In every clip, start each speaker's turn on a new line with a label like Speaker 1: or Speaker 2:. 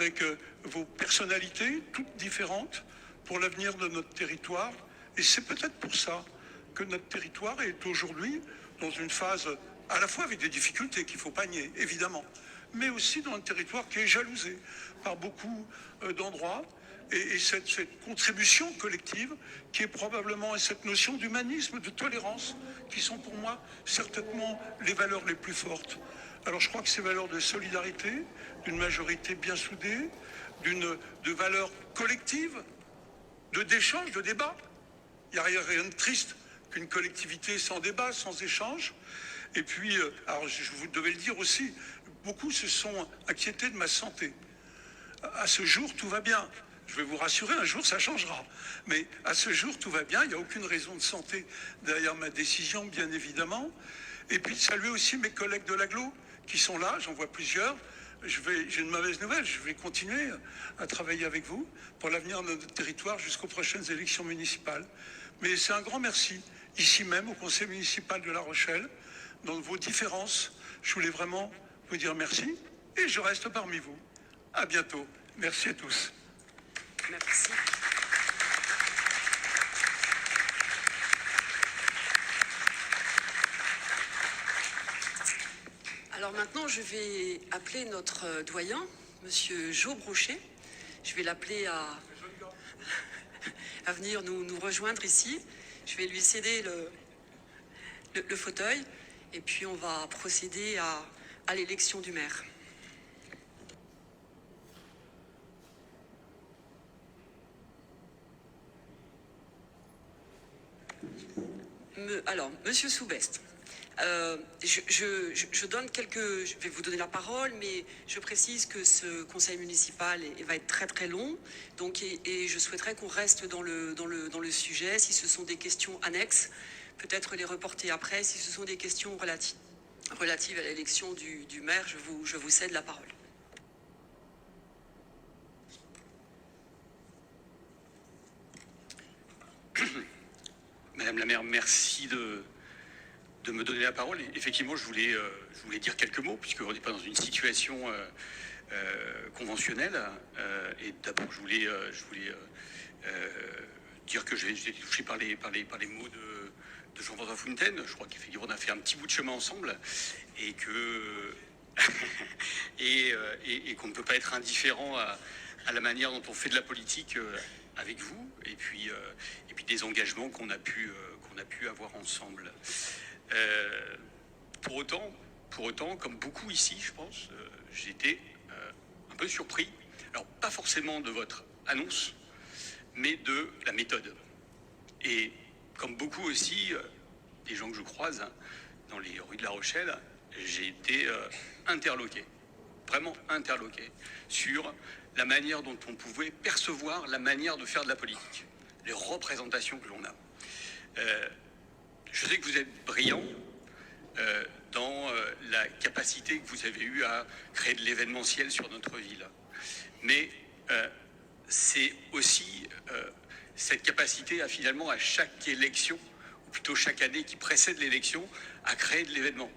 Speaker 1: avec vos personnalités, toutes différentes, pour l'avenir de notre territoire. Et c'est peut-être pour ça que notre territoire est aujourd'hui dans une phase à la fois avec des difficultés qu'il ne faut pas nier, évidemment, mais aussi dans un territoire qui est jalousé par beaucoup d'endroits. Et cette contribution collective qui est probablement, et cette notion d'humanisme, de tolérance, qui sont pour moi certainement les valeurs les plus fortes. Alors je crois que ces valeurs de solidarité, d'une majorité bien soudée, de valeurs collectives, d'échange, de débat. Il n'y a rien de triste qu'une collectivité sans débat, sans échange. Et puis, alors je vous devais le dire aussi, beaucoup se sont inquiétés de ma santé. À ce jour, tout va bien. Je vais vous rassurer, un jour ça changera. Mais à ce jour, tout va bien. Il n'y a aucune raison de santé derrière ma décision, bien évidemment. Et puis saluer aussi mes collègues de l'Agglo qui sont là, j'en vois plusieurs. J'ai une mauvaise nouvelle, je vais continuer à travailler avec vous pour l'avenir de notre territoire jusqu'aux prochaines élections municipales. Mais c'est un grand merci, ici même, au conseil municipal de La Rochelle, dans vos différences. Je voulais vraiment vous dire merci et je reste parmi vous. À bientôt. Merci à tous.
Speaker 2: Merci. Alors maintenant, je vais appeler notre doyen, Monsieur Jo Brochet. Je vais l'appeler à venir nous rejoindre ici. Je vais lui céder le fauteuil et puis on va procéder à l'élection du maire. Alors, Monsieur Soubest, je vais vous donner la parole, mais je précise que ce conseil municipal va être très très long, donc et je souhaiterais qu'on reste dans le sujet. Si ce sont des questions annexes, peut-être les reporter après. Si ce sont des questions relatives à l'élection du maire, je vous cède la parole.
Speaker 3: Madame la maire, merci de me donner la parole. Et effectivement, je voulais dire quelques mots, puisqu'on n'est pas dans une situation conventionnelle. Et d'abord, je voulais dire que j'ai été touché par les mots de Jean-François Fontaine. Je crois qu'effectivement, on a fait un petit bout de chemin ensemble et qu'on ne peut pas être indifférent à la manière dont on fait de la politique avec vous, et puis des engagements qu'on a pu avoir ensemble. Pour autant, comme beaucoup ici, je pense, j'ai été un peu surpris. Alors, pas forcément de votre annonce, mais de la méthode. Et comme beaucoup aussi, des gens que je croise dans les rues de La Rochelle, j'ai été interloqué, vraiment interloqué, sur la manière dont on pouvait percevoir la manière de faire de la politique, les représentations que l'on a. Je sais que vous êtes brillant dans la capacité que vous avez eue à créer de l'événementiel sur notre ville. Mais c'est aussi cette capacité à finalement à chaque élection, ou plutôt chaque année qui précède l'élection, à créer de l'événement.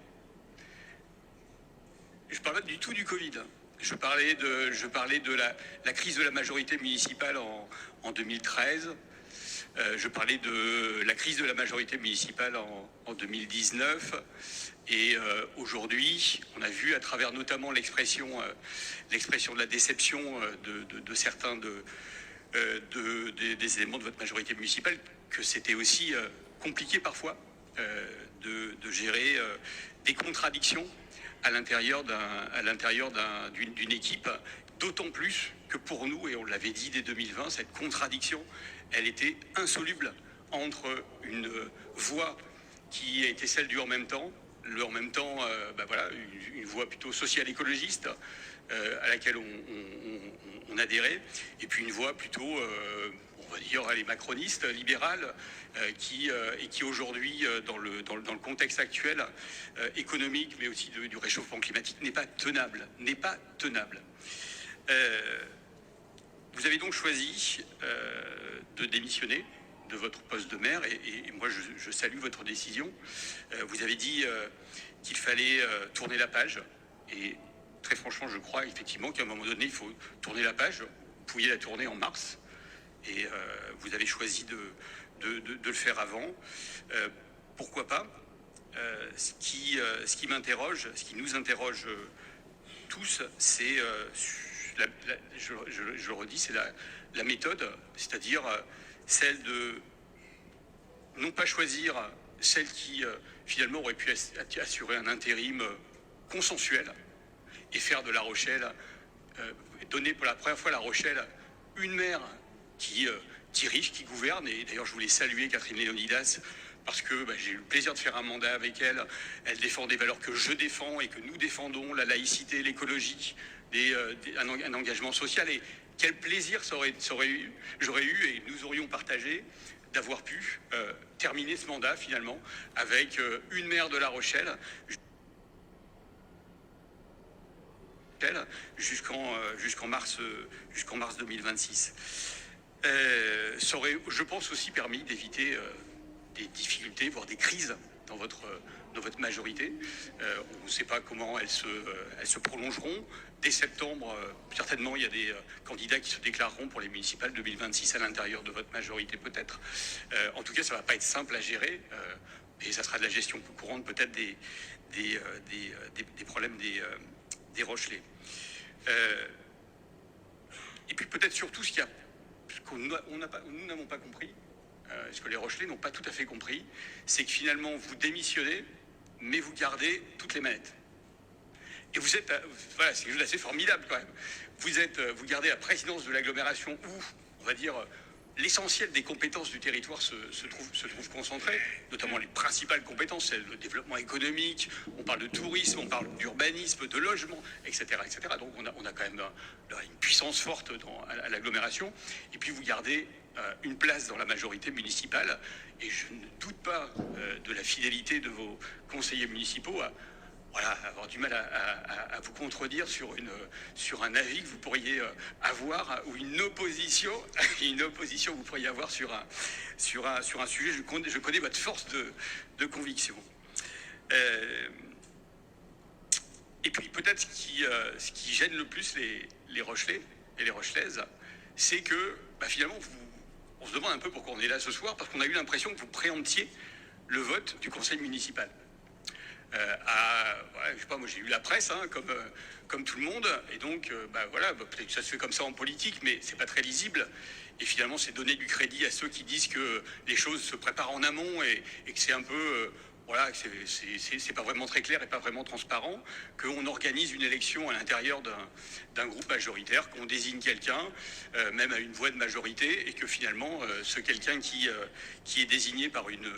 Speaker 3: Je ne parle pas du tout du Covid. Je parlais de la crise de la majorité municipale en 2013. Je parlais de la crise de la majorité municipale en 2019. Et aujourd'hui, on a vu à travers notamment l'expression de la déception de certains des éléments de votre majorité municipale, que c'était aussi compliqué parfois de gérer des contradictions à l'intérieur d'une équipe, d'autant plus que pour nous, et on l'avait dit dès 2020, cette contradiction, elle était insoluble entre une voix qui a été celle du en même temps, le en même temps, une voix plutôt social-écologiste à laquelle on adhérait, et puis une voix plutôt, on va dire, elle est macroniste, libérale, qui aujourd'hui, dans le contexte actuel économique, mais aussi du réchauffement climatique, n'est pas tenable. Vous avez donc choisi de démissionner de votre poste de maire, et moi je salue votre décision. Vous avez dit qu'il fallait tourner la page, et très franchement, je crois effectivement qu'à un moment donné, il faut tourner la page. Vous pouviez la tourner en mars, et vous avez choisi de le faire avant. Pourquoi pas? Ce qui m'interroge, ce qui nous interroge tous, c'est, je le redis, c'est la méthode, c'est-à-dire celle de non pas choisir celle qui finalement aurait pu assurer un intérim consensuel et faire de La Rochelle, donner pour la première fois à La Rochelle une maire qui dirige, qui gouverne. Et d'ailleurs, je voulais saluer Catherine Léonidas parce que j'ai eu le plaisir de faire un mandat avec elle. Elle défend des valeurs que je défends et que nous défendons, la laïcité, l'écologie, un engagement social. Et quel plaisir j'aurais eu et nous aurions partagé d'avoir pu terminer ce mandat finalement avec une maire de La Rochelle jusqu'en mars 2026. Ça aurait, je pense, aussi permis d'éviter des difficultés, voire des crises dans votre majorité. On ne sait pas comment elles se prolongeront. Dès septembre, certainement, il y a des candidats qui se déclareront pour les municipales 2026 à l'intérieur de votre majorité, peut-être. En tout cas, ça ne va pas être simple à gérer. Et ça sera de la gestion plus courante, peut-être, des problèmes des Rochelais. Et puis, peut-être surtout, ce que nous n'avons pas compris, ce que les Rochelais n'ont pas tout à fait compris, c'est que finalement, vous démissionnez, mais vous gardez toutes les manettes. Et vous êtes, voilà, c'est quelque chose d'assez formidable quand même. Vous gardez la présidence de l'agglomération où, on va dire, l'essentiel des compétences du territoire se trouve concentré, notamment les principales compétences, c'est le développement économique, on parle de tourisme, on parle d'urbanisme, de logement, etc., etc. Donc on a quand même une puissance forte à l'agglomération. Et puis vous gardez une place dans la majorité municipale. Et je ne doute pas de la fidélité de vos conseillers municipaux à avoir du mal à vous contredire sur un avis que vous pourriez avoir, ou une opposition que vous pourriez avoir sur un sujet. Je connais votre force de conviction. Et puis peut-être ce qui gêne le plus les Rochelais et les Rochelaises, c'est que finalement, on se demande un peu pourquoi on est là ce soir, parce qu'on a eu l'impression que vous préemptiez le vote du conseil municipal. Je sais pas, moi j'ai eu la presse comme tout le monde, et donc peut-être que ça se fait comme ça en politique, mais c'est pas très lisible. Et finalement, c'est donner du crédit à ceux qui disent que les choses se préparent en amont et que c'est un peu que c'est pas vraiment très clair et pas vraiment transparent, qu'on organise une élection à l'intérieur d'un groupe majoritaire, qu'on désigne quelqu'un, même à une voix de majorité, et que finalement, ce quelqu'un qui est désigné par une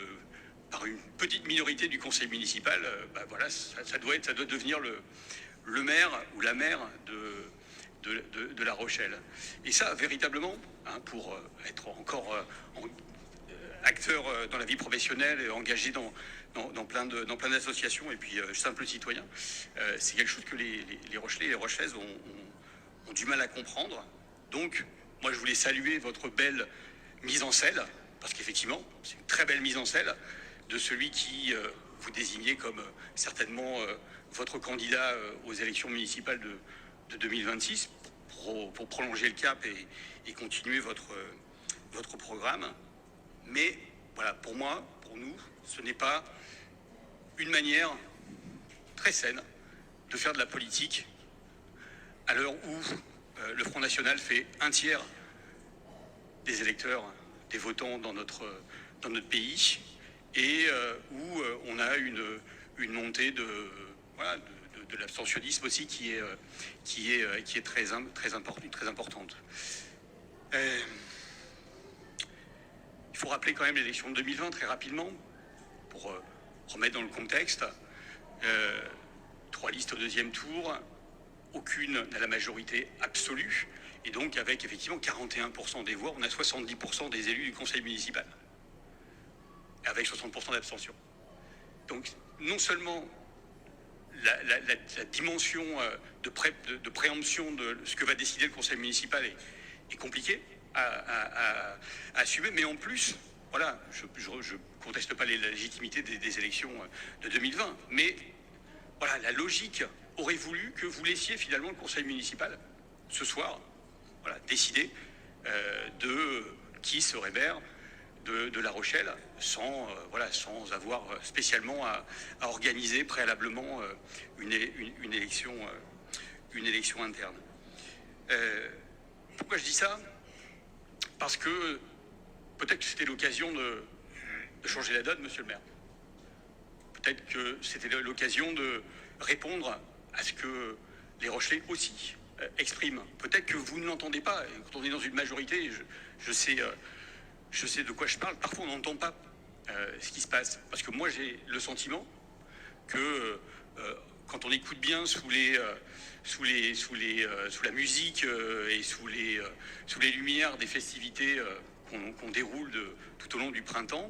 Speaker 3: petite minorité du conseil municipal, ça doit devenir le maire ou la maire de La Rochelle. Et ça, véritablement, pour être encore acteur dans la vie professionnelle et engagé dans plein d'associations et puis simple citoyen, c'est quelque chose que les Rochelais et les Rochelaises ont du mal à comprendre. Donc, moi, je voulais saluer votre belle mise en selle, parce qu'effectivement, c'est une très belle mise en selle de celui qui vous désignez comme certainement votre candidat aux élections municipales de 2026 pour prolonger le cap et continuer votre programme. Mais voilà, pour moi, pour nous, ce n'est pas une manière très saine de faire de la politique à l'heure où le Front National fait un tiers des électeurs, des votants dans notre pays, et où on a une montée de l'abstentionnisme aussi qui est très importante. Il faut rappeler quand même l'élection de 2020 très rapidement pour remettre dans le contexte. 3 listes au deuxième tour, aucune n'a la majorité absolue, et donc avec effectivement 41% des voix, on a 70% des élus du conseil municipal, avec 60% d'abstention. Donc non seulement la dimension de préemption de ce que va décider le conseil municipal est compliquée à assumer, mais en plus, voilà, je conteste pas la légitimité des élections de 2020, mais voilà, la logique aurait voulu que vous laissiez finalement le conseil municipal, ce soir, voilà, décider de qui serait maire de La Rochelle, sans avoir spécialement à organiser préalablement une élection interne. Pourquoi je dis ça? Parce que peut-être que c'était l'occasion de changer la donne, monsieur le maire. Peut-être que c'était l'occasion de répondre à ce que les Rochelais aussi expriment. Peut-être que vous ne l'entendez pas. Quand on est dans une majorité, je sais de quoi je parle. Parfois, on n'entend pas ce qui se passe. Parce que moi, j'ai le sentiment que quand on écoute bien sous la musique et sous les lumières des festivités qu'on déroule tout au long du printemps,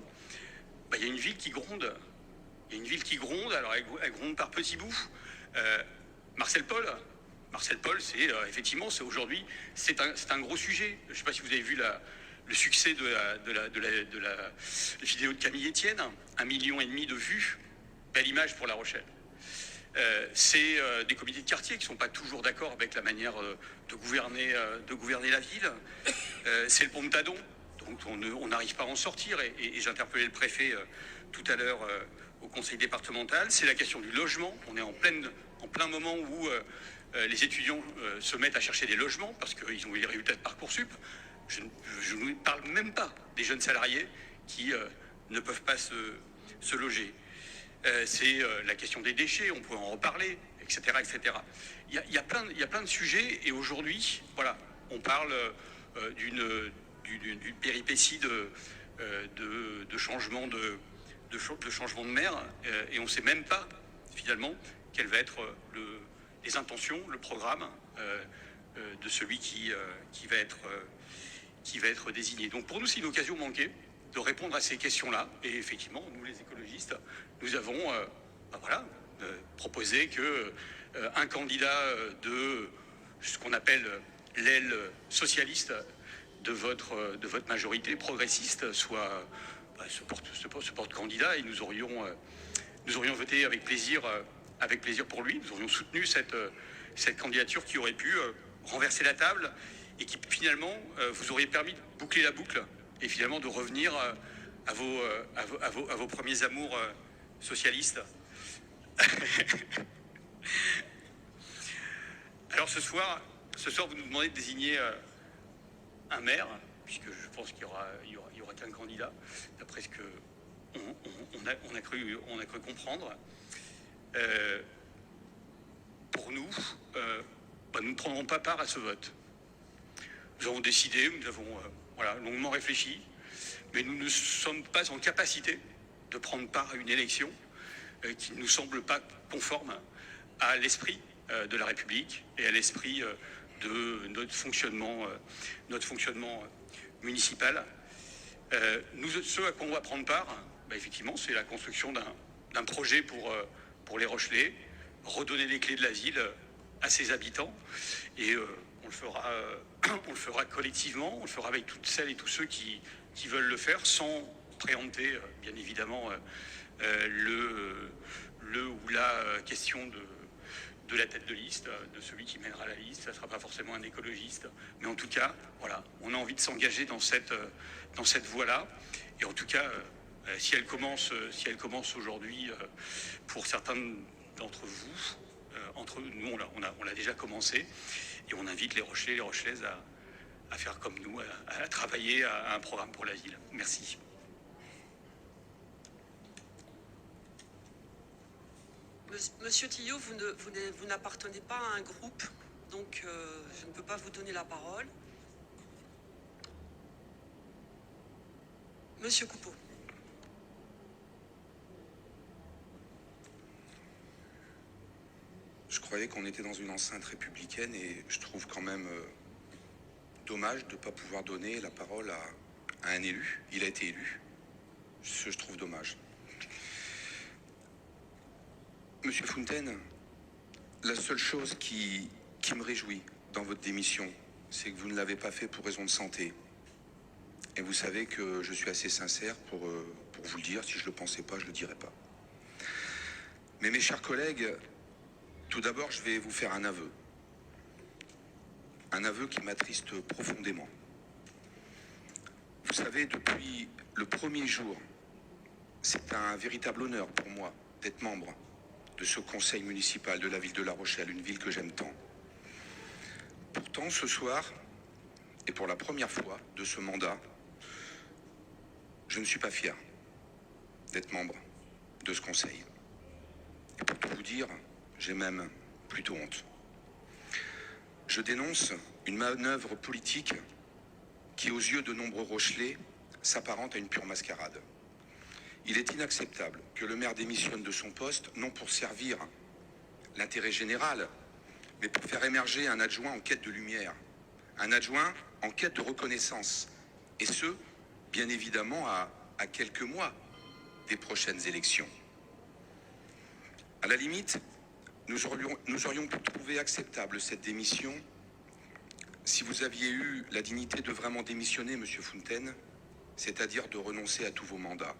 Speaker 3: il y a une ville qui gronde. Il y a une ville qui gronde, alors elle gronde par petits bouts. Marcel Paul, c'est effectivement, c'est aujourd'hui, c'est un gros sujet. Je ne sais pas si vous avez vu le succès de la vidéo de Camille Etienne, 1,5 million de vues, belle image pour La Rochelle. C'est des comités de quartier qui ne sont pas toujours d'accord avec la manière de gouverner la ville. C'est le pont de Tadon, donc on n'arrive pas à en sortir. Et j'interpellais le préfet tout à l'heure au conseil départemental. C'est la question du logement. On est en plein moment où les étudiants se mettent à chercher des logements parce qu'ils ont eu les résultats de Parcoursup. Je ne parle même pas des jeunes salariés qui ne peuvent pas se loger. C'est la question des déchets, on peut en reparler, etc. etc. Il y a plein de sujets et aujourd'hui, voilà, on parle d'une péripétie de changement de maire et on ne sait même pas finalement quelles vont être les intentions, le programme de celui qui va être désigné. Donc pour nous, c'est une occasion manquée de répondre à ces questions-là. Et effectivement, nous les écologistes, nous avons proposé qu'un candidat de ce qu'on appelle l'aile socialiste de votre majorité progressiste se porte candidat et nous aurions voté avec plaisir pour lui. Nous aurions soutenu cette candidature qui aurait pu renverser la table et qui finalement vous aurait permis de boucler la boucle et finalement de revenir à vos premiers amours socialistes. Alors ce soir, vous nous demandez de désigner un maire, puisque je pense qu'il y aura qu'un candidat, d'après ce que on a cru comprendre. Pour nous, nous ne prendrons pas part à ce vote. Nous avons décidé, nous avons longuement réfléchi, mais nous ne sommes pas en capacité de prendre part à une élection qui ne nous semble pas conforme à l'esprit de la République et à l'esprit de notre fonctionnement municipal. Ce à quoi on va prendre part, effectivement, c'est la construction d'un projet pour les Rochelais, redonner les clés de la ville à ses habitants et on le fera collectivement, on le fera avec toutes celles et tous ceux qui veulent le faire sans préempter bien évidemment le ou la question de la tête de liste, de celui qui mènera la liste. Ça ne sera pas forcément un écologiste, mais en tout cas, voilà, on a envie de s'engager dans cette voie-là. Et en tout cas, si elle commence aujourd'hui pour certains d'entre vous, entre nous, on l'a déjà commencé, et on invite les Rochelais, les Rochelaises à faire comme nous, à travailler à un programme pour la ville. Merci.
Speaker 2: Monsieur Tillot, vous n'appartenez pas à un groupe, donc je ne peux pas vous donner la parole. Monsieur Coupeau.
Speaker 4: Je croyais qu'on était dans une enceinte républicaine et je trouve quand même dommage de ne pas pouvoir donner la parole à un élu. Il a été élu. Je trouve dommage. Monsieur Fontaine, la seule chose qui me réjouit dans votre démission, c'est que vous ne l'avez pas fait pour raison de santé. Et vous savez que je suis assez sincère pour vous le dire. Si je ne le pensais pas, je ne le dirais pas. Mais mes chers collègues, Tout d'abord, je vais vous faire un aveu. Un aveu qui m'attriste profondément. Vous savez, depuis le premier jour, c'est un véritable honneur pour moi d'être membre de ce conseil municipal de la ville de La Rochelle, une ville que j'aime tant. Pourtant, ce soir, et pour la première fois de ce mandat, je ne suis pas fier d'être membre de ce conseil. Et pour tout vous dire, j'ai même plutôt honte. Je dénonce une manœuvre politique qui, aux yeux de nombreux Rochelais, s'apparente à une pure mascarade. Il est inacceptable que le maire démissionne de son poste, non pour servir l'intérêt général, mais pour faire émerger un adjoint en quête de lumière, un adjoint en quête de reconnaissance, et ce, bien évidemment, à quelques mois des prochaines élections. À la limite, nous aurions pu trouver acceptable cette démission si vous aviez eu la dignité de vraiment démissionner, Monsieur Fontaine, c'est-à-dire de renoncer à tous vos mandats.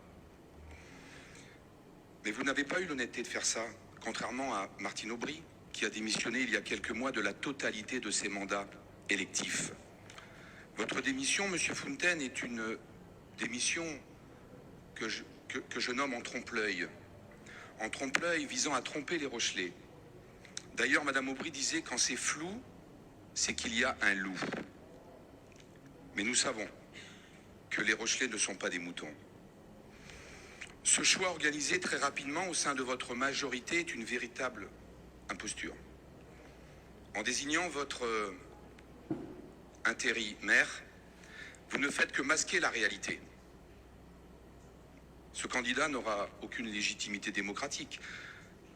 Speaker 4: Mais vous n'avez pas eu l'honnêteté de faire ça, contrairement à Martine Aubry, qui a démissionné il y a quelques mois de la totalité de ses mandats électifs. Votre démission, Monsieur Fontaine, est une démission que je nomme en trompe-l'œil. En trompe-l'œil visant à tromper les Rochelais. D'ailleurs, Madame Aubry disait, quand c'est flou, c'est qu'il y a un loup. Mais nous savons que les Rochelais ne sont pas des moutons. Ce choix organisé très rapidement au sein de votre majorité est une véritable imposture. En désignant votre intérimaire, vous ne faites que masquer la réalité. Ce candidat n'aura aucune légitimité démocratique.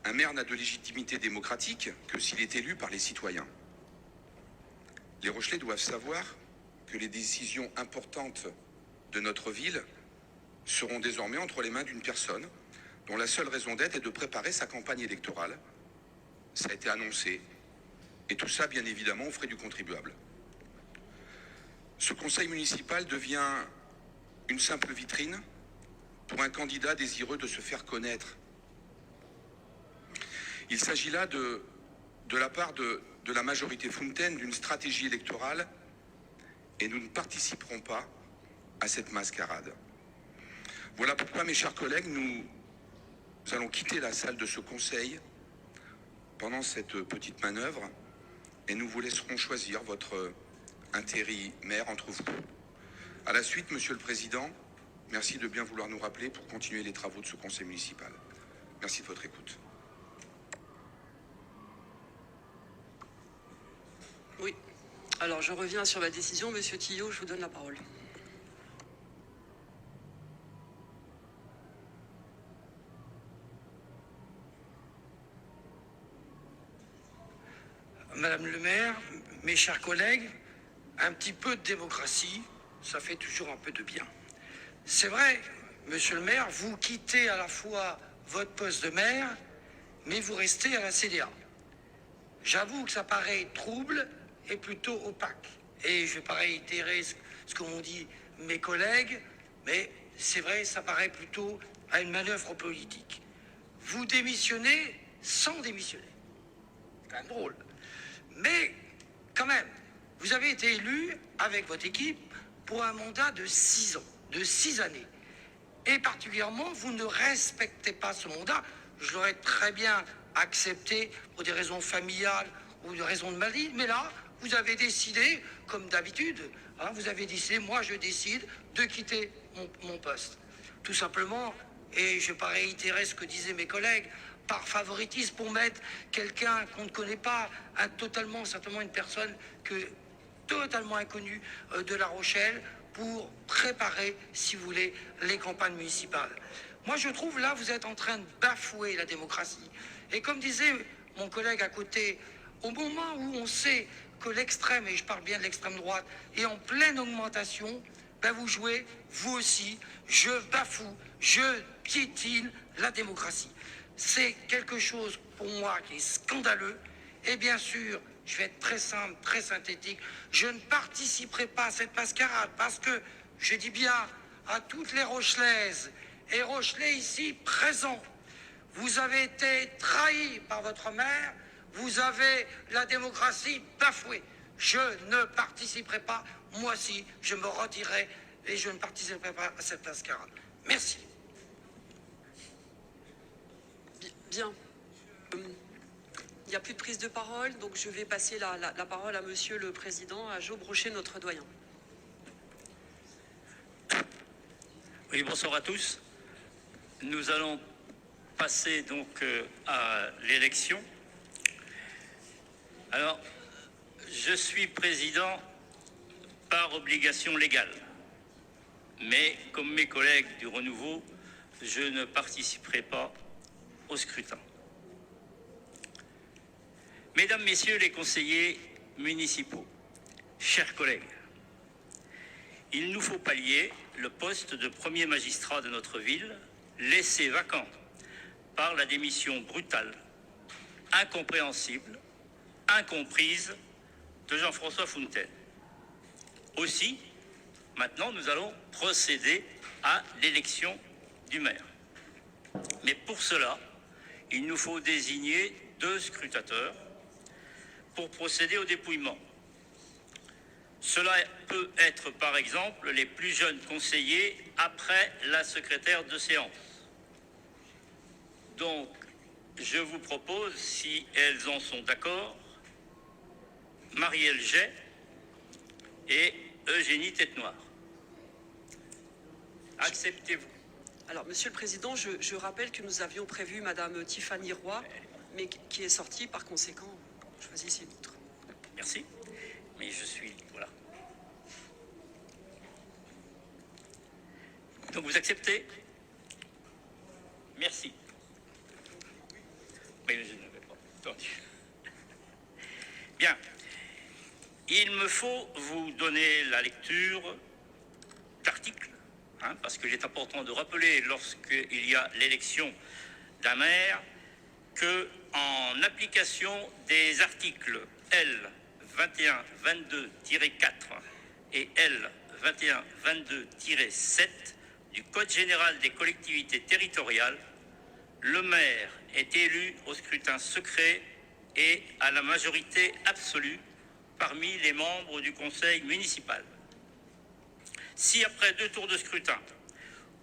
Speaker 4: Un maire n'a de légitimité démocratique que s'il est élu par les citoyens. Les Rochelais doivent savoir que les décisions importantes de notre ville seront désormais entre les mains d'une personne dont la seule raison d'être est de préparer sa campagne électorale. Ça a été annoncé. Et tout ça, bien évidemment, aux frais du contribuable. Ce conseil municipal devient une simple vitrine pour un candidat désireux de se faire connaître. Il s'agit là de la part de la majorité Fontaine d'une stratégie électorale et nous ne participerons pas à cette mascarade. Voilà pourquoi, mes chers collègues, nous allons quitter la salle de ce conseil pendant cette petite manœuvre et nous vous laisserons choisir votre intérimaire entre vous. À la suite, Monsieur le Président, merci de bien vouloir nous rappeler pour continuer les travaux de ce conseil municipal. Merci de votre écoute.
Speaker 2: Oui. Alors, je reviens sur ma décision. Monsieur Tillot, je vous donne la parole.
Speaker 5: Madame le maire, mes chers collègues, un petit peu de démocratie, ça fait toujours un peu de bien. C'est vrai, monsieur le maire, vous quittez à la fois votre poste de maire, mais vous restez à la CDA. J'avoue que ça paraît trouble et plutôt opaque. Et je ne vais pas réitérer ce que m'ont dit mes collègues, mais c'est vrai, ça paraît plutôt à une manœuvre politique. Vous démissionnez sans démissionner. C'est quand même drôle. Mais, quand même, vous avez été élu avec votre équipe pour un mandat de 6 ans, de 6 années. Et particulièrement, vous ne respectez pas ce mandat. Je l'aurais très bien accepté pour des raisons familiales ou des raisons de maladie, mais là, vous avez décidé, comme d'habitude, vous avez décidé, moi je décide de quitter mon poste. Tout simplement, et je ne vais pas réitérer ce que disaient mes collègues, par favoritisme pour mettre quelqu'un qu'on ne connaît pas, certainement une personne totalement inconnue de La Rochelle pour préparer, si vous voulez, les campagnes municipales. Moi, je trouve là, vous êtes en train de bafouer la démocratie. Et comme disait mon collègue à côté, au moment où on sait que l'extrême, et je parle bien de l'extrême droite, est en pleine augmentation, vous jouez, vous aussi, je bafoue, je piétine la démocratie. C'est quelque chose, pour moi, qui est scandaleux. Et bien sûr, je vais être très simple, très synthétique, je ne participerai pas à cette mascarade parce que, je dis bien à toutes les Rochelaises et Rochelais ici présents, vous avez été trahis par votre maire, vous avez la démocratie bafouée. Je ne participerai pas, moi aussi, je me retirerai et je ne participerai pas à cette mascarade. Merci.
Speaker 2: Bien. Il n'y a plus de prise de parole, donc je vais passer la parole à Monsieur le Président, à Jo Brochet, notre doyen.
Speaker 6: Oui, bonsoir à tous. Nous allons passer donc à l'élection. Alors, je suis président par obligation légale, mais comme mes collègues du Renouveau, je ne participerai pas au scrutin. Mesdames, Messieurs les conseillers municipaux, chers collègues, il nous faut pallier le poste de premier magistrat de notre ville, laissé vacant par la démission brutale, incompréhensible, incomprise de Jean-François Fontaine. Aussi, maintenant, nous allons procéder à l'élection du maire. Mais pour cela, il nous faut désigner 2 scrutateurs pour procéder au dépouillement. Cela peut être, par exemple, les plus jeunes conseillers après la secrétaire de séance. Donc, je vous propose, si elles en sont d'accord, Marielle Jay et Eugénie Tête-Noire. Acceptez-vous?
Speaker 2: Alors, Monsieur le Président, je rappelle que nous avions prévu Madame Tiffany Roy, mais qui est sortie, par conséquent, choisissez une autre.
Speaker 6: Merci. Mais je suis... Voilà. Donc vous acceptez? Merci. Mais je n'avais pas entendu. Bien. Il me faut vous donner la lecture d'articles, parce qu'il est important de rappeler, lorsqu'il y a l'élection d'un maire, que en application des articles L 2122-4 et L 2122-7 du Code général des collectivités territoriales, le maire est élu au scrutin secret et à la majorité absolue parmi les membres du conseil municipal. Si après 2 tours de scrutin,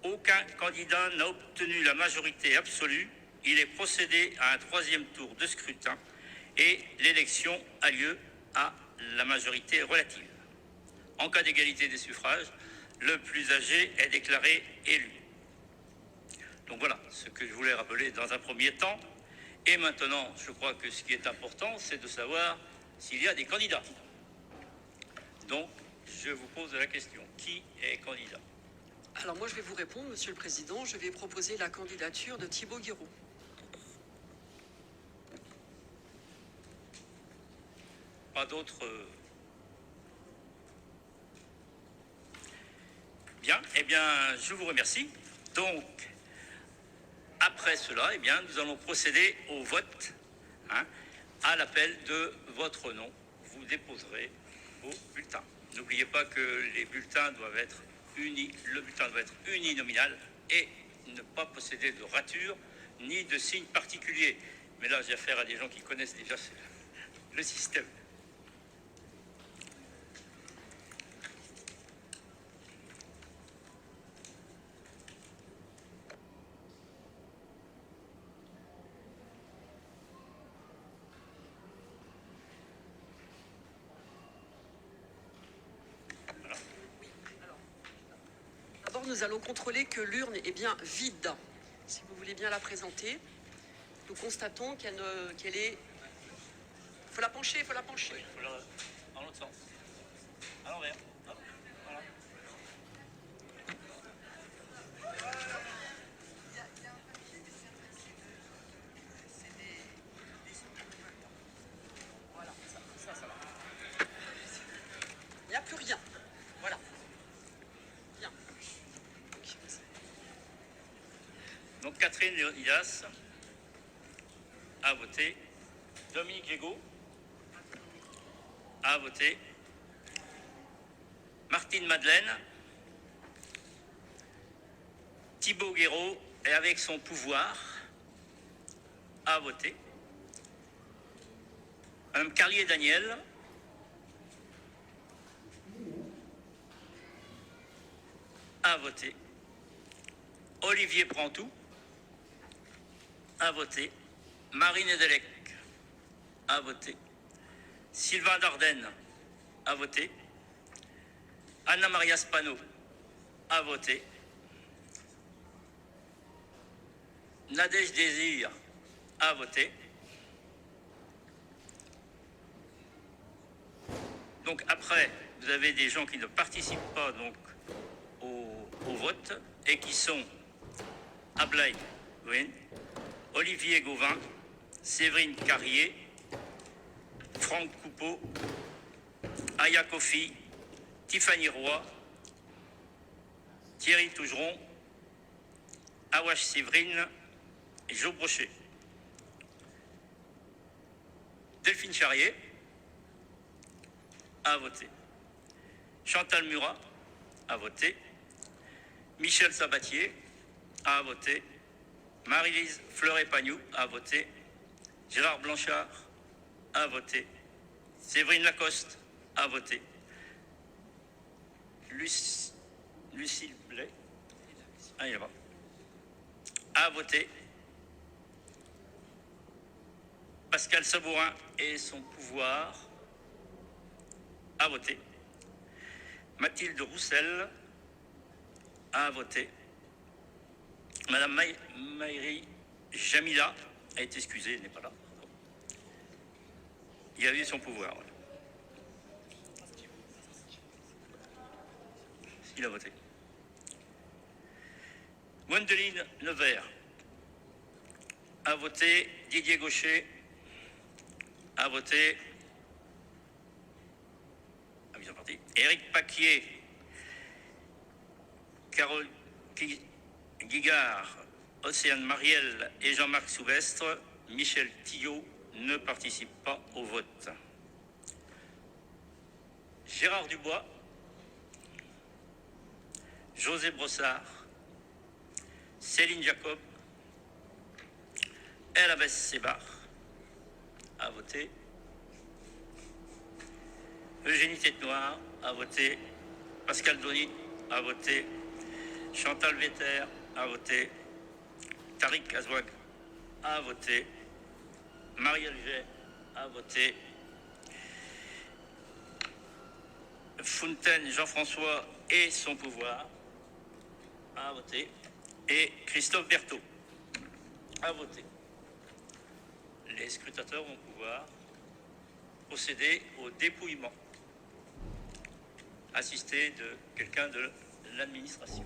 Speaker 6: aucun candidat n'a obtenu la majorité absolue, il est procédé à un 3e tour de scrutin et l'élection a lieu à la majorité relative. En cas d'égalité des suffrages, le plus âgé est déclaré élu. Donc voilà ce que je voulais rappeler dans un premier temps. Et maintenant, je crois que ce qui est important, c'est de savoir s'il y a des candidats. Donc, je vous pose la question. Qui est candidat?
Speaker 2: Alors moi, je vais vous répondre, Monsieur le Président. Je vais proposer la candidature de Thibaut Guiraud.
Speaker 6: Pas d'autres... Bien, eh bien, je vous remercie. Donc, après cela, eh bien, nous allons procéder au vote, à l'appel de votre nom. Vous déposerez vos bulletins. N'oubliez pas que les bulletins doivent être unis, le bulletin doit être uninominal et ne pas posséder de rature ni de signe particulier. Mais là, j'ai affaire à des gens qui connaissent déjà le système.
Speaker 2: D'abord, nous allons contrôler que l'urne est bien vide. Si vous voulez bien la présenter, nous constatons qu'elle est... Il faut la pencher, il faut la pencher.
Speaker 6: Oui, il faut dans l'autre sens. À l'envers. Hop, voilà.
Speaker 2: Voilà, ça va. Il n'y a plus rien. Voilà. Bien.
Speaker 6: Donc Catherine Léonidas a voté. Dominique Légaud a voté. Martine Madeleine. Thibaut Guiraud, et avec son pouvoir, a voté. Madame Carlier-Daniel. A voté. Olivier Prantou. A voté. Marine Edelec. A voté. Sylvain Dardenne. A voté. Anna-Maria Spano. A voté. Nadège Désir. A voté. Donc après, vous avez des gens qui ne participent pas donc, au vote et qui sont Ablaï Gouin, Olivier Gauvin, Séverine Carrier, Franck Coupeau, Aya Kofi, Tiffany Roy, Thierry Tougeron, Awash Séverine et Jo Brochet. Delphine Charrier a voté. Chantal Murat a voté. Michel Sabatier a voté. Marie-Lise Fleuret-Pagnou a voté. Gérard Blanchard a voté. Séverine Lacoste a voté. Lucille Blais a voté. Pascal Sabourin et son pouvoir a voté. Mathilde Roussel a voté. Madame Maïri Jamila a été excusée, elle n'est pas là. Il a eu son pouvoir. Ouais. Il a voté. Gwendoline Nevers a voté. Didier Gaucher a voté. Éric Paquier, Carole Guigard, Océane Marielle et Jean-Marc Souvestre. Michel Thillot ne participe pas au vote. Gérard Dubois, José Brossard, Céline Jacob, Elavès Sébar a voté. Eugénie Tête-Noire a voté. Pascal Donny a voté. Chantal Vetter a voté. Tariq Azouag a voté. Marielle Jay a voté. Fontaine Jean-François et son pouvoir a voté. Et Christophe Berthaud a voté. Les scrutateurs vont pouvoir procéder au dépouillement, assisté de quelqu'un de l'administration.